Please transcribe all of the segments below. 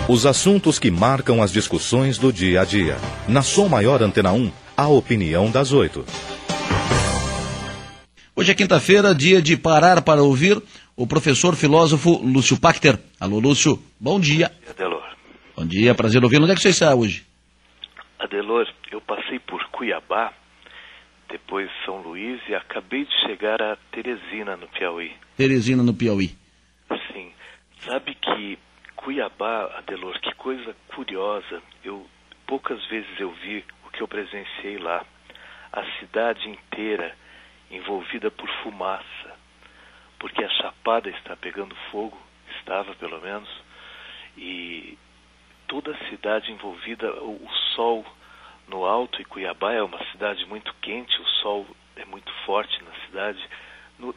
Os assuntos que marcam as discussões do dia a dia. Na Som Maior Antena 1, a opinião das 8. Hoje é quinta-feira, dia de parar para ouvir o professor filósofo Lúcio Pachter. Alô, Lúcio, bom dia. Adelor. Bom dia, prazer ouvi-lo. Onde é que você está hoje? Adelor, eu passei por Cuiabá, depois São Luís e acabei de chegar a Teresina, no Piauí. Teresina, no Piauí. Sim. Sabe que Cuiabá, Adelor, que coisa curiosa. Poucas vezes eu vi o que eu presenciei lá. A cidade inteira envolvida por fumaça, porque a Chapada está pegando fogo, estava pelo menos, e toda a cidade envolvida, o sol no alto, e Cuiabá é uma cidade muito quente, o sol é muito forte na cidade,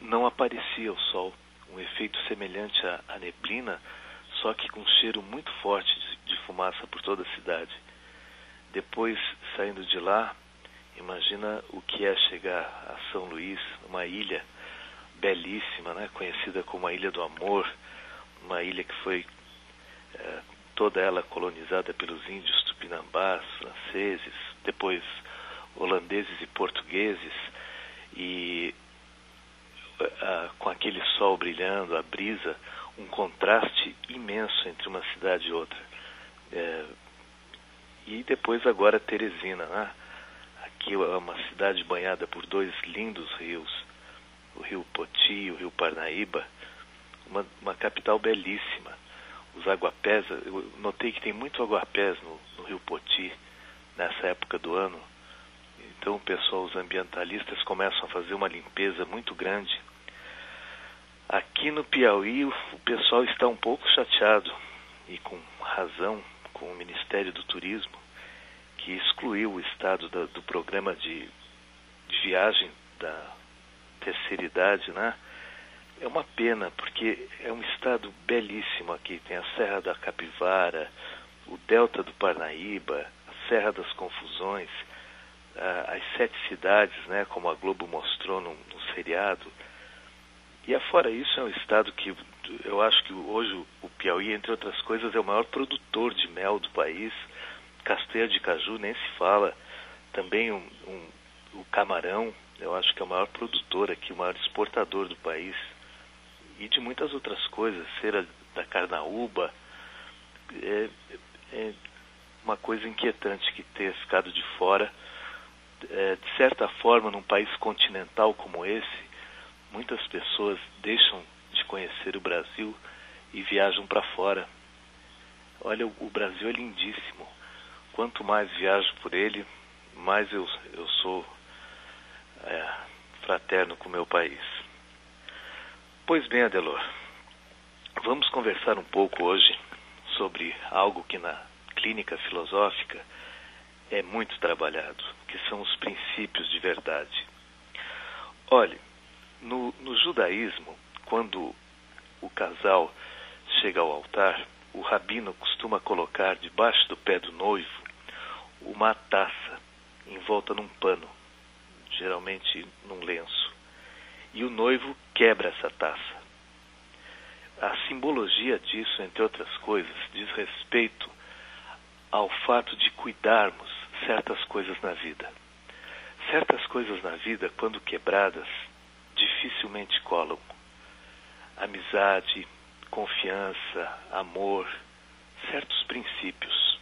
não aparecia o sol, um efeito semelhante à neblina, só que com um cheiro muito forte de fumaça por toda a cidade. Depois, saindo de lá, imagina o que é chegar a São Luís, uma ilha belíssima, né? Conhecida como a Ilha do Amor, uma ilha que foi toda ela colonizada pelos índios tupinambás, franceses, depois holandeses e portugueses, e com aquele sol brilhando, a brisa, um contraste imenso entre uma cidade e outra. E depois agora Teresina, né? Aqui é uma cidade banhada por dois lindos rios, o Rio Poti e o Rio Parnaíba, uma capital belíssima. Os aguapés, eu notei que tem muito aguapés no Rio Poti nessa época do ano. Então o pessoal, os ambientalistas, começam a fazer uma limpeza muito grande. Aqui no Piauí o pessoal está um pouco chateado, e com razão, com o Ministério do Turismo, que excluiu o estado do programa de viagem da terceira idade, né? É uma pena, porque é um estado belíssimo aqui. Tem a Serra da Capivara, o Delta do Parnaíba, a Serra das Confusões, as 7 cidades, né, como a Globo mostrou no seriado. E afora isso, é um estado que eu acho que hoje o Piauí, entre outras coisas, é o maior produtor de mel do país. Castanha de caju nem se fala. Também o camarão, eu acho que é o maior produtor aqui, o maior exportador do país. E de muitas outras coisas, cera da carnaúba. É uma coisa inquietante que ter ficado de fora. De certa forma, num país continental como esse, muitas pessoas deixam de conhecer o Brasil e viajam para fora. Olha, o Brasil é lindíssimo. Quanto mais viajo por ele, mais eu sou fraterno com o meu país. Pois bem, Adelor, vamos conversar um pouco hoje sobre algo que na clínica filosófica é muito trabalhado, que são os princípios de verdade. Olhe, no judaísmo, quando o casal chega ao altar, o rabino costuma colocar debaixo do pé do noivo uma taça envolta num pano, geralmente num lenço, e o noivo quebra essa taça. A simbologia disso, entre outras coisas, diz respeito ao fato de cuidarmos certas coisas na vida. Certas coisas na vida, quando quebradas, dificilmente colam. Amizade, confiança, amor, certos princípios.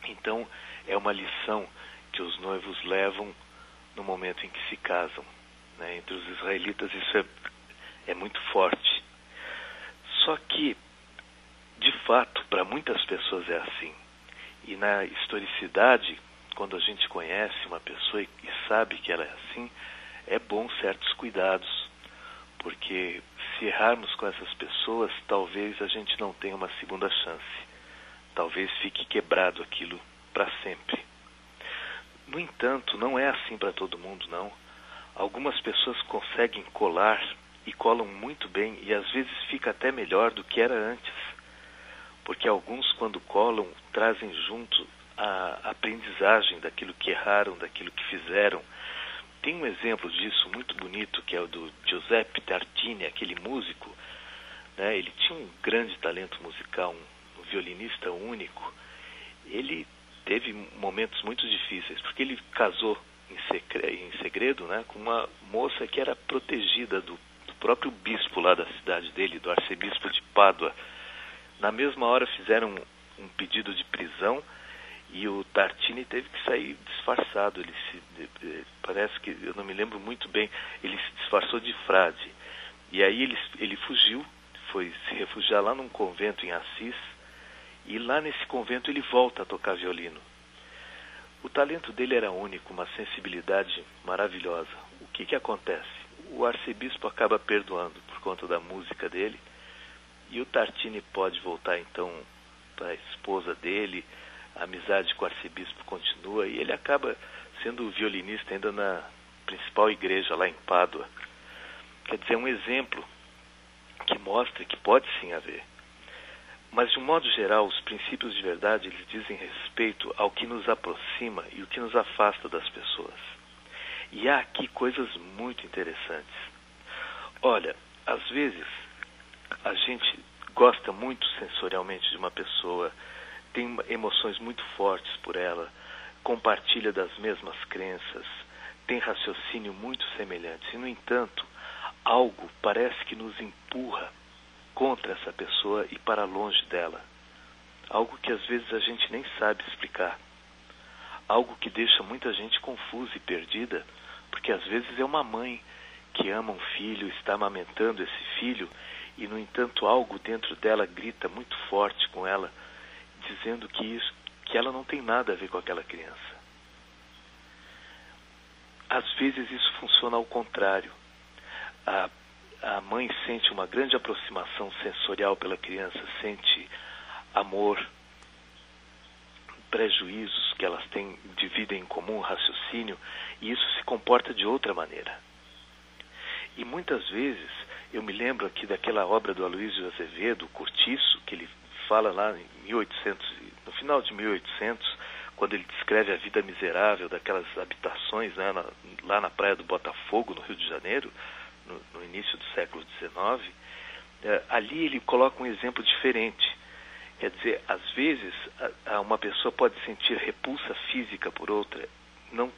Então, é uma lição que os noivos levam no momento em que se casam. Né? Entre os israelitas isso é muito forte. Só que, de fato, para muitas pessoas é assim. E na historicidade, quando a gente conhece uma pessoa e sabe que ela é assim, é bom certos cuidados. Porque se errarmos com essas pessoas, talvez a gente não tenha uma segunda chance. Talvez fique quebrado aquilo para sempre. No entanto, não é assim para todo mundo, não. Algumas pessoas conseguem colar e colam muito bem, e às vezes fica até melhor do que era antes. Porque alguns, quando colam, trazem junto a aprendizagem daquilo que erraram, daquilo que fizeram. Tem um exemplo disso muito bonito, que é o do Giuseppe Tartini, aquele músico, né? Ele tinha um grande talento musical, um violinista único, ele teve momentos muito difíceis, porque ele casou em segredo, né, com uma moça que era protegida do próprio bispo lá da cidade dele, do arcebispo de Pádua. Na mesma hora fizeram um pedido de prisão e o Tartini teve que sair disfarçado. Parece que, eu não me lembro muito bem, ele se disfarçou de frade. E aí ele fugiu, foi se refugiar lá num convento em Assis, e lá nesse convento ele volta a tocar violino. O talento dele era único, uma sensibilidade maravilhosa. O que acontece? O arcebispo acaba perdoando por conta da música dele, e o Tartini pode voltar então para a esposa dele, a amizade com o arcebispo continua, e ele acaba sendo violinista ainda na principal igreja lá em Pádua. Quer dizer, um exemplo que mostra que pode sim haver. Mas, de um modo geral, os princípios de verdade, eles dizem respeito ao que nos aproxima e o que nos afasta das pessoas. E há aqui coisas muito interessantes. Olha, às vezes, a gente gosta muito sensorialmente de uma pessoa, tem emoções muito fortes por ela, compartilha das mesmas crenças, tem raciocínio muito semelhante. E, no entanto, algo parece que nos empurra contra essa pessoa e para longe dela. Algo que às vezes a gente nem sabe explicar. Algo que deixa muita gente confusa e perdida, porque às vezes é uma mãe que ama um filho, está amamentando esse filho, e no entanto algo dentro dela grita muito forte com ela, dizendo que ela não tem nada a ver com aquela criança. Às vezes isso funciona ao contrário. A mãe sente uma grande aproximação sensorial pela criança, sente amor, prejuízos que elas têm, dividem em comum, raciocínio, e isso se comporta de outra maneira. E muitas vezes, eu me lembro aqui daquela obra do Aloysio Azevedo, Cortiço, que ele fala lá em 1800, no final de 1800, quando ele descreve a vida miserável daquelas habitações, né, lá na praia do Botafogo, no Rio de Janeiro, no início do século XIX, ali ele coloca um exemplo diferente. Quer dizer, às vezes uma pessoa pode sentir repulsa física por outra, não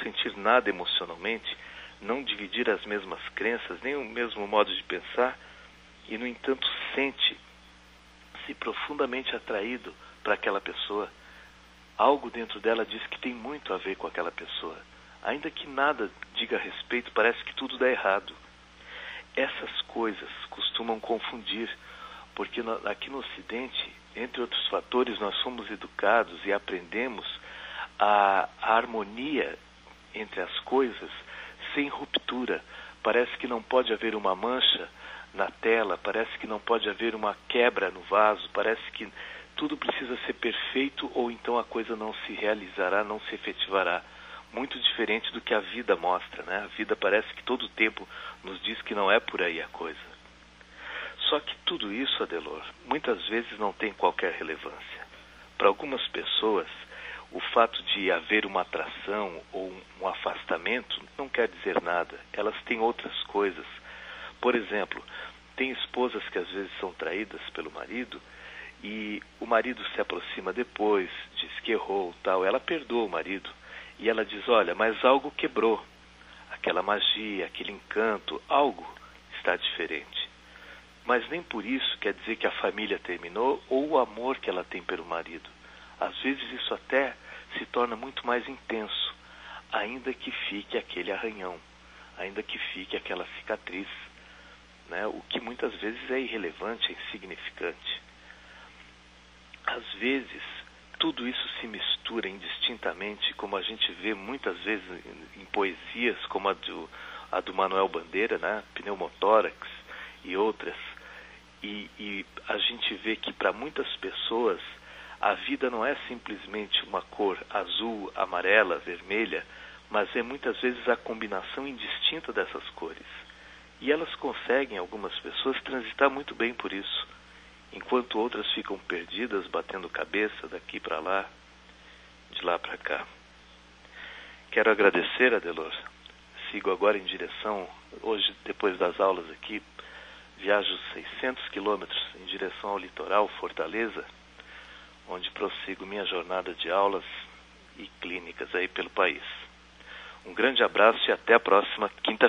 sentir nada emocionalmente, não dividir as mesmas crenças, nem o mesmo modo de pensar, e no entanto sente-se profundamente atraído para aquela pessoa. Algo dentro dela diz que tem muito a ver com aquela pessoa. Ainda que nada diga a respeito, parece que tudo dá errado. Essas coisas costumam confundir, porque aqui no Ocidente, entre outros fatores, nós somos educados e aprendemos a harmonia entre as coisas sem ruptura. Parece que não pode haver uma mancha na tela, parece que não pode haver uma quebra no vaso, parece que tudo precisa ser perfeito ou então a coisa não se realizará, não se efetivará. Muito diferente do que a vida mostra, né? A vida parece que todo o tempo nos diz que não é por aí a coisa. Só que tudo isso, Adelor, muitas vezes não tem qualquer relevância. Para algumas pessoas, o fato de haver uma atração ou um afastamento não quer dizer nada. Elas têm outras coisas. Por exemplo, tem esposas que às vezes são traídas pelo marido e o marido se aproxima depois, diz que errou, tal. Ela perdoa o marido. E ela diz, olha, mas algo quebrou. Aquela magia, aquele encanto, algo está diferente. Mas nem por isso quer dizer que a família terminou ou o amor que ela tem pelo marido. Às vezes isso até se torna muito mais intenso, ainda que fique aquele arranhão, ainda que fique aquela cicatriz, né? O que muitas vezes é irrelevante, é insignificante. Às vezes, tudo isso se mistura indistintamente, como a gente vê muitas vezes em poesias, como a do Manuel Bandeira, né? Pneumotórax e outras. E a gente vê que para muitas pessoas a vida não é simplesmente uma cor azul, amarela, vermelha, mas é muitas vezes a combinação indistinta dessas cores. E elas conseguem, algumas pessoas, transitar muito bem por isso, enquanto outras ficam perdidas, batendo cabeça daqui para lá, de lá para cá. Quero agradecer, Adelor. Sigo agora em direção, hoje, depois das aulas aqui, viajo 600 quilômetros em direção ao litoral, Fortaleza, onde prossigo minha jornada de aulas e clínicas aí pelo país. Um grande abraço e até a próxima quinta-feira.